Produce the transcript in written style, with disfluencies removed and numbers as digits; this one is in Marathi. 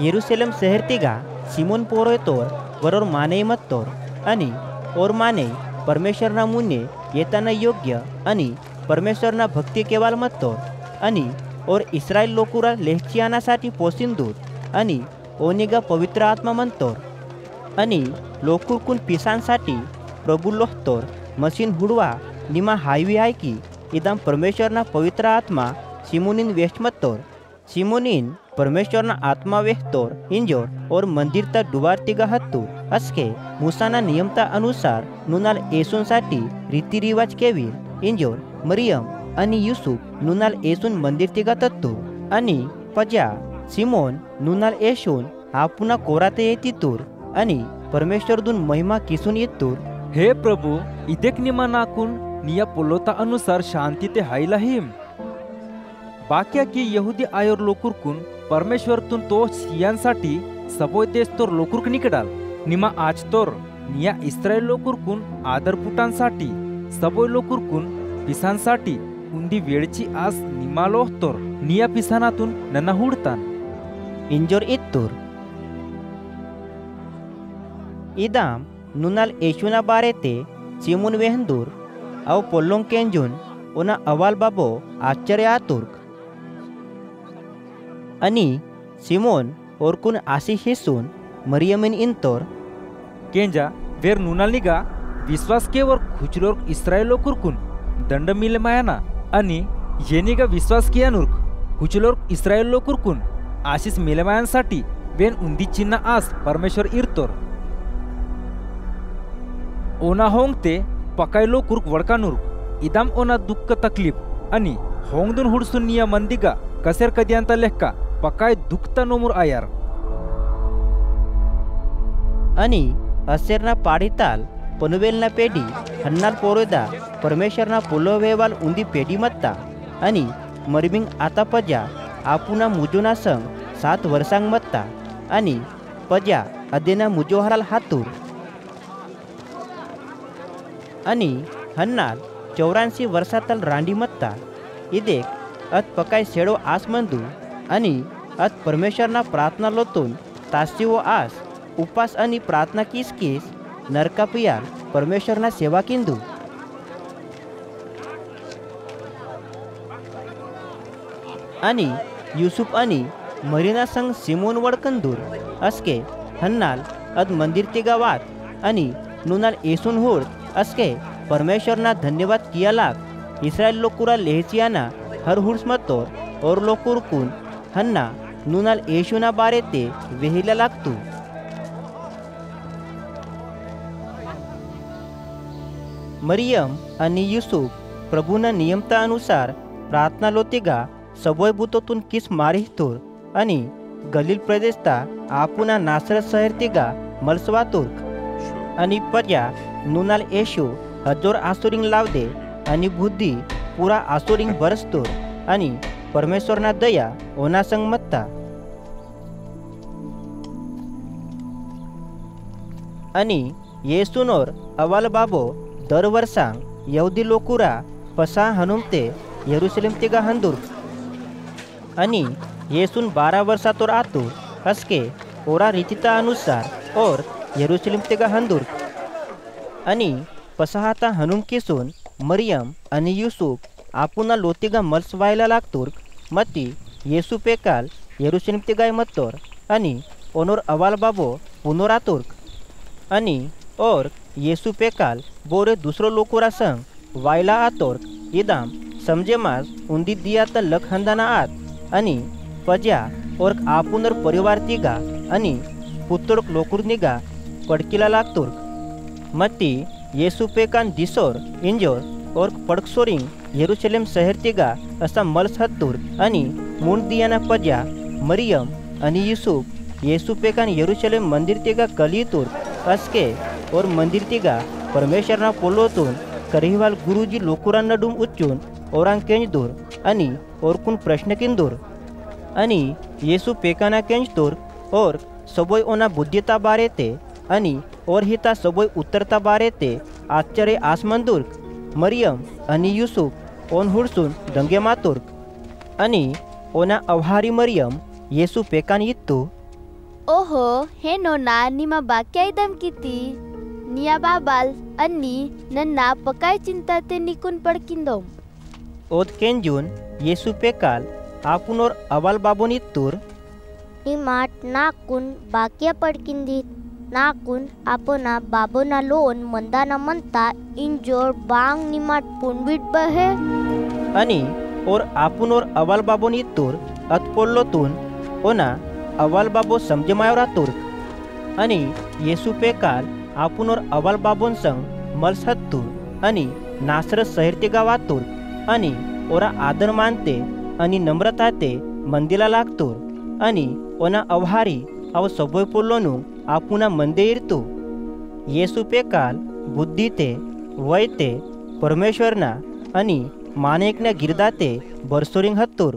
येरुशलेम शहरतिगा सिमोन पोरोयतोर वरोर माने मत्तोर आणि और माने परमेश्वरना मुन्ने येताना योग्य आणि परमेश्वरना भक्ती केवाल मत्तोर आणि और इस्रायल लोकुरा लेहचियानासाठी पोसिंदूत आणि ओनिगा पवित्र आत्मा म्हणतोर आणि लोकुरकून पिसांसाठी प्रभु लोहतोर मशीन हुडवा निमा हायवी आहे की इदाम परमेश्वरना पवित्र आत्मा सिमोनिन वेस्ट मत्तोर सिमोनिन परमेश्वरना आत्मा वेहतोर इंजोर और मंदिर तक डुबारतिगा हत्तूर असके मूसाना नियमता अनुसार नुनाल येसूंसाठी रीतिरिवाज केवीर इंजोर मरियम आणि युसुफ नुनाल येसून मंदिर तिगा तत्तू आणि पजा सिमोन नुनाल येशून आपुना कोराते येतीतूर आणि परमेश्वरदून महिमा किसून येतूर। हे प्रभु इदेक निमा नाकून निया पोलोता अनुसार शांती ते हाईलाहिम बाक्या की यहुदी आयोर लोकुरकून परमेश्वरतून तो सियांसाठी सबोय तेच तोर लोकुर्क निकडाल निमा आज तोर निया इस्रायल लोकुरकून आदरपुटांसाठी सबोय लोकुरकून पिसांसाठी उंदी वेळची आस निमालोह तोर निया पिसानातून नना हुडतान इंजोर इत्तूर इदाम नुनाल येशूना बारेते सिमोन वेहंदूर अव पोल्लों केंजून ओना अवाल बाबो आश्चर्य आतुर्क आणि सिमोन ओरकुन आशी हिसून मरियमिन इंतोर केंजा वेर नुनाल निगा विश्वास केवर खुचलोर इस्रायलो कुरकुन दंड मिले मायाना आणि येनिगा विश्वास किया नुर्क खुचलोर इस्रायलो कुरकुन आशीष मिले मायांसाठी वेन उंदी चिन्ह आस परमेश्वर इरतोर ओना होंगते पकायलो कुर्क वडका नुर्क इदाम ओना दुःख तकलीफ आणि होंगदून हुडसून निया मंदिगा कसेर कदियांता लेखका पकाय दुखता नोमुर आयार आणि असेरना पाडिताल पनुवेलना पेडी हन्नाल पोरोदा परमेश्वरना पुलोवेवाल उंदी पेडी मत्ता आणि मरमिंग आता पजा आपुना मुजोना संग 7 वर्षांग मत्ता आणि पजा अदेना मुजोहराल हातूर आणि हन्नाल 84 वर्षातल रांडी मत्ता इदेक अत पकाय शेडो आस मंदू आणि अत परमेश्वरना प्रार्थना लोतून तासीवो आस उपास आणि प्रार्थना किस किस नरका पियाल परमेश्वरना सेवा किंदू आणि युसुफ आणि मरीना संग सिमोन वडकंदूर असके हन्नाल अद मंदिर तिगा वात आणि नुनाल येसून होड असके परमेश्वरना धन्यवाद किया लाग इस्रायल लोकुरा लेहचियाना हर हुर्स मत्तोर और लोकुरकून हन्ना नुनाल येशूना बारे ते वेहिला लागतू मरियम आणि युसुफ प्रभूना नियमता अनुसार प्रार्थना लोतिगा सबोय बुतोतून किस मारिहतूर आणि गलील प्रदेशता आपुना नासरत शहर तिगा मलसवातुर्क आणि पजा नुनाल येशू हजोर आसुरिंग लावदे आणि बुद्धी पुरा आसुरिंग बरसतूर आणि परमेश्वरना दया ओना संग मत्ता आणि येसूनोर अवाल बाबो दर वर्षांग यहुदी लोकुरा पसा हनुमते यरुशलेम तिगा हंदूर आणि येसून 12 वर्षातोर आतूर हसके ओरा रीतिता अनुसार और यरुशलेम तिगा हंदूर आणि पसाहाता हनुम किसून मरियम आणि युसुफ आपुना लोतिगा मल्सवायला लागतूर मती येसू पेकाल यरुशलेम तिगाय मत्तोर आणि ओनोर अवाल बाबो पुनोरातुर्क आणि और येसू पेकाल बोरे दुसरो लोकुरा संग वायला आतोर्क इदाम समजे मास उंदी दिया त लख हंदाना आत आणि पजा और आपुनर परिवार तिगा आणि पुत्रोक लोकुर निगा पडकिला लागतुर्क मती येसू पेकान दिसोर इंजोर और पडकसोरिंग यरुशलेम शहर तिगा असा मल्स हत्तूर आणि मुंड दियाना पजा मरियम आणि युसुफ येसू पेकान यरुशलेम मंदिर तिगा कलितूर असके और मंदिर तिगा परमेश्वरना पोलोतून करिहवाल गुरुजी लोकुरांना डूम उच्चून औरांग केंजदूर आणि ओरकुन प्रश्न किंदूर आणि येसू पेकाना केंजतूर और सबोय ओना बुद्धिता बारे ते आणि और हिता सबोय उत्तरता बारे ते आश्चर्य आसमंदुर्क मरियम आणि युसुफ ओन हुडसून दंगे मातुर्क आणि ओना अवहारी मरियम येसू पेकान यित्तू ಓಹೋ ಹೇನೋನ ನಿಮ್ಮ ಬಾಕ್ಯ ಇದಂ ಕಿತಿ ನಿಯಾ ಬಾಬಾಲ್ ಅನ್ನಿ ನನ್ನ ಪಕಾಯ್ ಚಿಂತಾತೆ ನಿಕುನ್ ಪಡ್ಕಿಂದೋಂ ओद केंजून येसू पेकाल आपुनोर अवाल बाबोनी तूर नी माट नाकून बाक्या पडकिंदीत नाकून आपना बाबोना लोन मंदाना म्हणता इंजोर बांग निमाट पुंडवीट बहे आणि ओर आपुनोर अवाल बाबोनी तूर अतपोल्लो तून ओना अवाल बाबो समजमायोरा तूर आणि येसू पेकाल आपुनोर अवाल बाबोन संग मलसत तूर आणि नासरत शहर ते गावात तूर आणि ओरा आदर मानते आणि नम्रता ते मंदिला लागतोर आणि ओना अवहारी अव सबोय पोल्लोनु आपुना मंदे इरतू येसू पेकाल बुद्धी ते वय ते परमेश्वरना आणि मानेकना गिरदाते बरसोरिंग हत्तोर